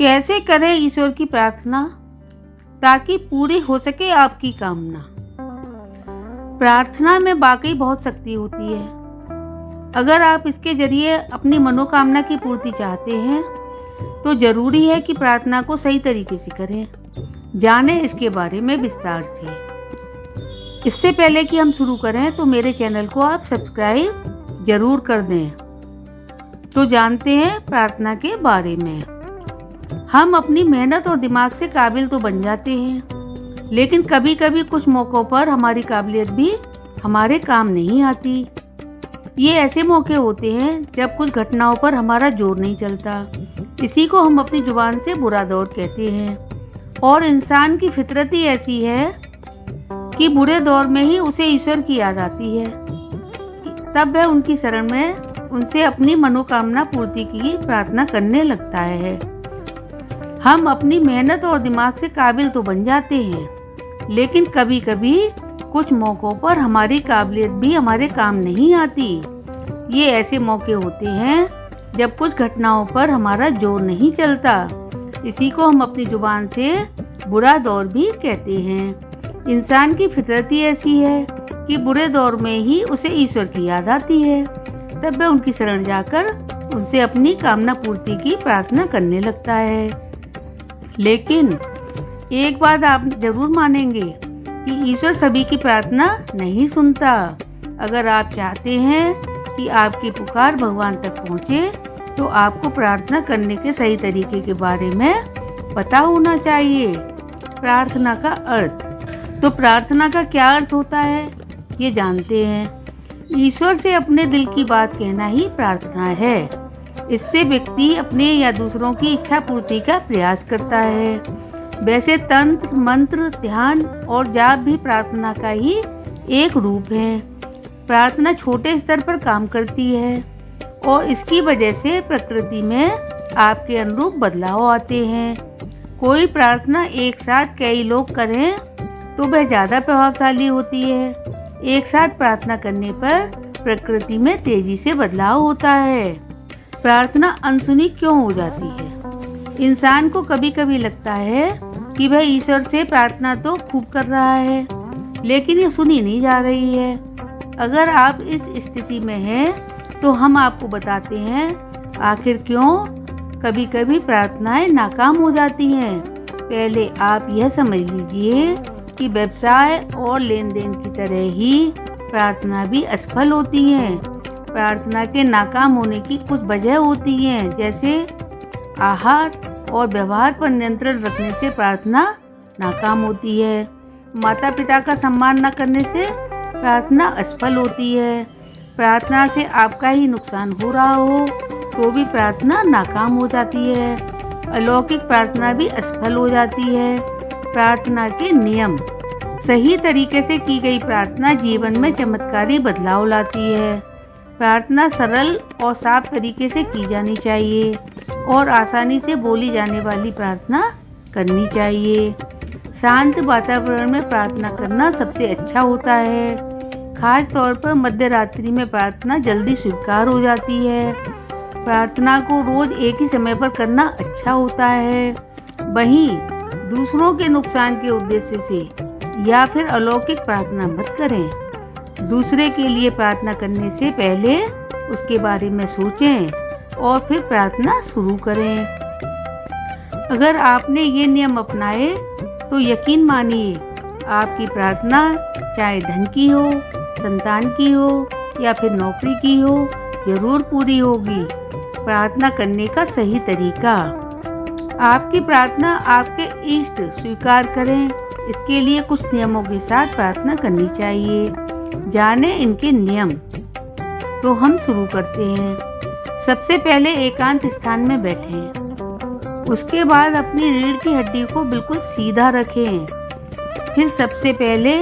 कैसे करें ईश्वर की प्रार्थना ताकि पूरी हो सके आपकी कामना। प्रार्थना में वाकई बहुत शक्ति होती है। अगर आप इसके जरिए अपनी मनोकामना की पूर्ति चाहते हैं तो ज़रूरी है कि प्रार्थना को सही तरीके से करें। जानें इसके बारे में विस्तार से। इससे पहले कि हम शुरू करें तो मेरे चैनल को आप सब्सक्राइब ज़रूर कर दें। तो जानते हैं प्रार्थना के बारे में। हम अपनी मेहनत और दिमाग से काबिल तो बन जाते हैं, लेकिन कभी कभी कुछ मौक़ों पर हमारी काबिलियत भी हमारे काम नहीं आती। ये ऐसे मौके होते हैं जब कुछ घटनाओं पर हमारा जोर नहीं चलता। इसी को हम अपनी जुबान से बुरा दौर कहते हैं। और इंसान की फितरत ही ऐसी है कि बुरे दौर में ही उसे ईश्वर की याद आती है। तब वह उनकी शरण में उनसे अपनी मनोकामना पूर्ति की प्रार्थना करने लगता है। हम अपनी मेहनत और दिमाग से काबिल तो बन जाते हैं, लेकिन कभी कभी कुछ मौक़ों पर हमारी काबिलियत भी हमारे काम नहीं आती। ये ऐसे मौके होते हैं जब कुछ घटनाओं पर हमारा जोर नहीं चलता। इसी को हम अपनी जुबान से बुरा दौर भी कहते हैं। इंसान की फितरत ही ऐसी है कि बुरे दौर में ही उसे ईश्वर की याद आती है। तब वह उनकी शरण जाकर उनसे अपनी कामना पूर्ति की प्रार्थना करने लगता है। लेकिन एक बात आप जरूर मानेंगे कि ईश्वर सभी की प्रार्थना नहीं सुनता। अगर आप चाहते हैं कि आपकी पुकार भगवान तक पहुंचे तो आपको प्रार्थना करने के सही तरीके के बारे में पता होना चाहिए। प्रार्थना का अर्थ। तो प्रार्थना का क्या अर्थ होता है ये जानते हैं। ईश्वर से अपने दिल की बात कहना ही प्रार्थना है। इससे व्यक्ति अपने या दूसरों की इच्छा पूर्ति का प्रयास करता है। वैसे तंत्र, मंत्र, ध्यान और जाप भी प्रार्थना का ही एक रूप है। प्रार्थना छोटे स्तर पर काम करती है और इसकी वजह से प्रकृति में आपके अनुरूप बदलाव आते हैं। कोई प्रार्थना एक साथ कई लोग करें तो वह ज़्यादा प्रभावशाली होती है। एक साथ प्रार्थना करने पर प्रकृति में तेजी से बदलाव होता है। प्रार्थना अनसुनी क्यों हो जाती है? इंसान को कभी कभी लगता है कि वह ईश्वर से प्रार्थना तो खूब कर रहा है, लेकिन ये सुनी नहीं जा रही है। अगर आप इस स्थिति में हैं तो हम आपको बताते हैं आखिर क्यों कभी कभी प्रार्थनाएं नाकाम हो जाती हैं। पहले आप यह समझ लीजिए कि व्यवसाय और लेन देन की तरह ही प्रार्थना भी असफल होती है। प्रार्थना के नाकाम होने की कुछ वजह होती हैं, जैसे आहार और व्यवहार पर नियंत्रण रखने से प्रार्थना नाकाम होती है। माता पिता का सम्मान न करने से प्रार्थना असफल होती है। प्रार्थना से आपका ही नुकसान हो रहा हो तो भी प्रार्थना नाकाम हो जाती है। अलौकिक प्रार्थना भी असफल हो जाती है। प्रार्थना के नियम। सही तरीके से की गई प्रार्थना जीवन में चमत्कारी बदलाव लाती है। प्रार्थना सरल और साफ तरीके से की जानी चाहिए और आसानी से बोली जाने वाली प्रार्थना करनी चाहिए। शांत वातावरण में प्रार्थना करना सबसे अच्छा होता है। खास तौर पर मध्य रात्रि में प्रार्थना जल्दी स्वीकार हो जाती है। प्रार्थना को रोज एक ही समय पर करना अच्छा होता है। वहीं दूसरों के नुकसान के उद्देश्य से या फिर अलौकिक प्रार्थना मत करें। दूसरे के लिए प्रार्थना करने से पहले उसके बारे में सोचें और फिर प्रार्थना शुरू करें। अगर आपने ये नियम अपनाए तो यकीन मानिए आपकी प्रार्थना चाहे धन की हो, संतान की हो या फिर नौकरी की हो, जरूर पूरी होगी। प्रार्थना करने का सही तरीका। आपकी प्रार्थना आपके इष्ट स्वीकार करें। इसके लिए कुछ नियमों के साथ प्रार्थना करनी चाहिए। जाने इनके नियम। तो हम शुरू करते हैं। सबसे पहले एकांत स्थान में बैठें। उसके बाद अपनी रीढ़ की हड्डी को बिल्कुल सीधा रखें। फिर सबसे पहले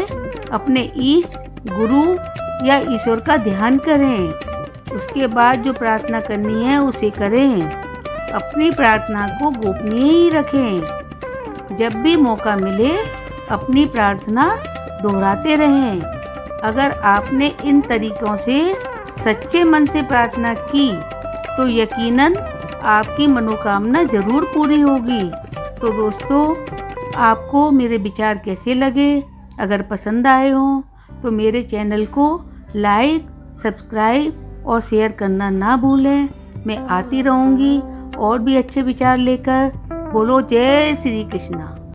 अपने इष्ट, गुरु या ईश्वर का ध्यान करें। उसके बाद जो प्रार्थना करनी है उसे करें। अपनी प्रार्थना को गोपनीय ही रखें। जब भी मौका मिले अपनी प्रार्थना दोहराते रहें। अगर आपने इन तरीकों से सच्चे मन से प्रार्थना की तो यकीनन आपकी मनोकामना ज़रूर पूरी होगी। तो दोस्तों, आपको मेरे विचार कैसे लगे? अगर पसंद आए हों तो मेरे चैनल को लाइक, सब्सक्राइब और शेयर करना ना भूलें। मैं आती रहूँगी और भी अच्छे विचार लेकर। बोलो जय श्री कृष्णा।